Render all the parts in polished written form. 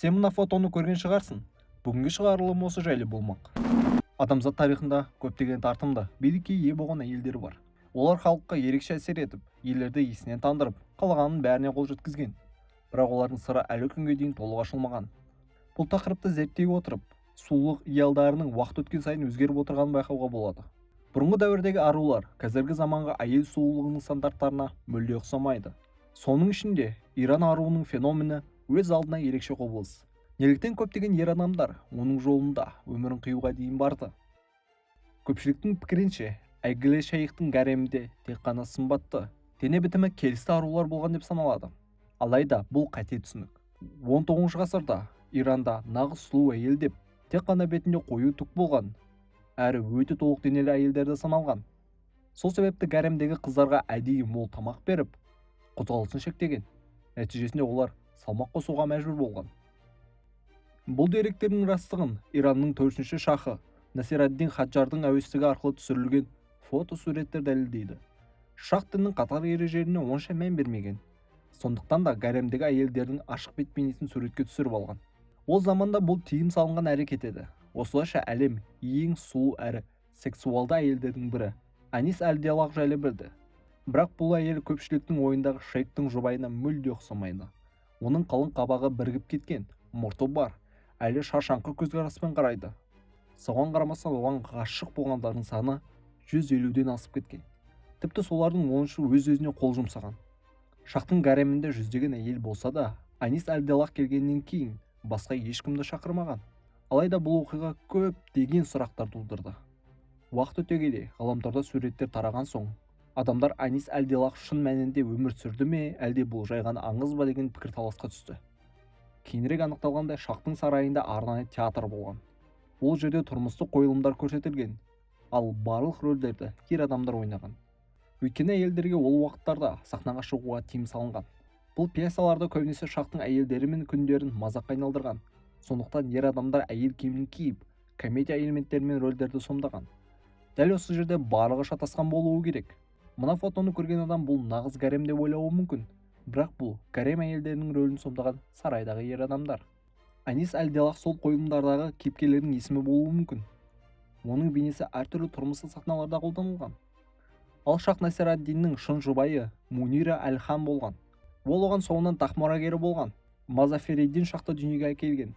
Сен мына фотоны көрген шығарсың. Бүгінгі шығарылым осы жайлы болмақ. Адамзат тарихында көптеген тартымды билікке ие болған әйелдер бар. Олар халыққа ерекше әсер етіп, елдерді есінен тандырып, қалағанын бәріне қол жеткізген. Бірақ олардың сыры әлі күнге дейін толық ашылмаған. Бұл тақырыпты зерттей отырып, сұлулық идеалдарының уақыт өткен сайын өзгеріп отырғанын байқауға болады. Бұрынғы дәуірдегі арулар қазіргі заманғы әйел сұлулығының стандарттарына мүлде ұқсамайды. Соның ішінде Иран аруының феномені өз алдына ерекше құбылыс. Неліктен көптеген ер адамдар оның жолында өмірін қиюға дейін барды? Көпшіліктің пікірінше, әйгілі шейхтің гаремінде тек қана сымбатты, дене бітімі келісті арулар болған деп саналады. Алайда бұл қате түсінік. 19 ғасырда Иранда нағыз сұлу әйел деп тек қана бетінде қою түк болған, әрі өте толық денелі әйелдерді саналған. Сол себепті гаремдегі қыздарға әдейі мол тамақ беріп, қозғалысын шектеген. Нәтижесінде олар салмақ қосуға мәжбүр болған. Бұл деректердің растығын Иранның 4-ші шахы Насир-ад-Дин Хаджардың әуестігі арқылы түсірілген фотосуреттер дәлелдейді. Шах діннің қатар ережелеріне онша мән бермеген. Сондықтан да гаремдегі әйелдердің ашық бет бейнесін суретке түсіріп алған. Ол заманда бұл тыйым салынған әрекет еді. Осылайша әлем ең сұлу әрі сексуалды әйелдердің бірі Анис Аль-Дилах жайлы білді. Бірақ бұл әйел көпшіліктің ойындағы шейхтің жұбайына мүлде ұқсамайды. Оның қалың қабағы бірігіп кеткен, мұрты бар, әлі шаршаңқы көзқараспен қарайды. Соған қарамастан оған ғашық болғандардың саны 150-ден асып кеткен. Тіпті солардың 10-шы өз-өзіне қол жұмсаған. Шахтың гаремінде жүздеген әйел болса да, Анис Аль-Дилах келгеннен кейін басқа ешкімді шақырмаған. Алайда бұл оқиға көптеген сұрақтар тудырды. Уақыт өте келе ғаламторда суреттер тараған соң, адамдар Анис Аль-Дилах шын мәнінде өмір сүрді ме, әлде бұл жай ғана аңыз ба деген пікірталасқа түсті. Кейінірек анықталғандай, Шахтың сарайында арнайы театр болған. Ол жерде тұрмыстық қойылымдар көрсетілген, ал барлық рөлдерді ер адамдар ойнаған. Өйткені әйелдерге ол уақыттарда сахнаға шығуға тыйым салынған. Бұл пьесаларда көбінесе Шахтың әйелдері мен күндерін мазаққа айналдырған. Сондықтан ер адамдар әйел киімін киіп, комедия элементтерімен рөлдерді сомдаған. Дәл осы жерде барлығы шатасқан болуы керек. Мына фотоны көрген адам бұл нағыз гарем деп ойлауы мүмкін. Бірақ бұл гарем әйелдерінің рөлін сомдаған сарайдағы ер адамдар. Анис Аль-Дилах сол қойылымдардағы кейіпкерлердің есімі болуы мүмкін. Оның бейнесі әртүрлі тұрмыстық сахналарда қолданылған. Ал Шах Насир-ад-Диннің шын жұбайы Мунира Аль-Хан болған. Ол оған соңынан тақ мұрагері болған. Мазафер-ед-Дин Шахты дүниеге әкелген.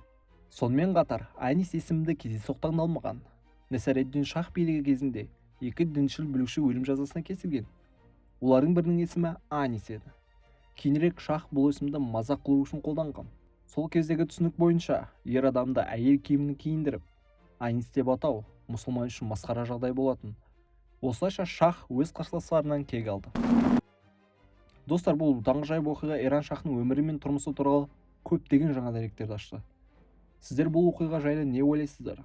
Сонымен қатар Анис есімді кездейсоқ таңдалмаған. Насир-ад-Дин Шах билігі кезінде екі діншіл бүлікші өлім жазасына кесілген. Олардың бірінің есімі Анис еді. Кейінірек Шах бұл есімді мазақ қылу үшін қолданған. Сол кездегі түсінік бойынша ер адамды әйел киімін киіндіріп, Анис деп атау мұсылман үшін масқара жағдай болатын. Осылайша Шах өз қарсыластарынан кек алды. Достар, бұл таңғажайып оқиға Иран Шахының өмірі мен тұрмысы туралы көптеген жаңа деректерді ашты. Сіздер бұл оқиға жайлы не ойлайсыздар?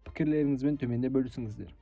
Пікірлеріңізбен төменде бөлісіңіздер.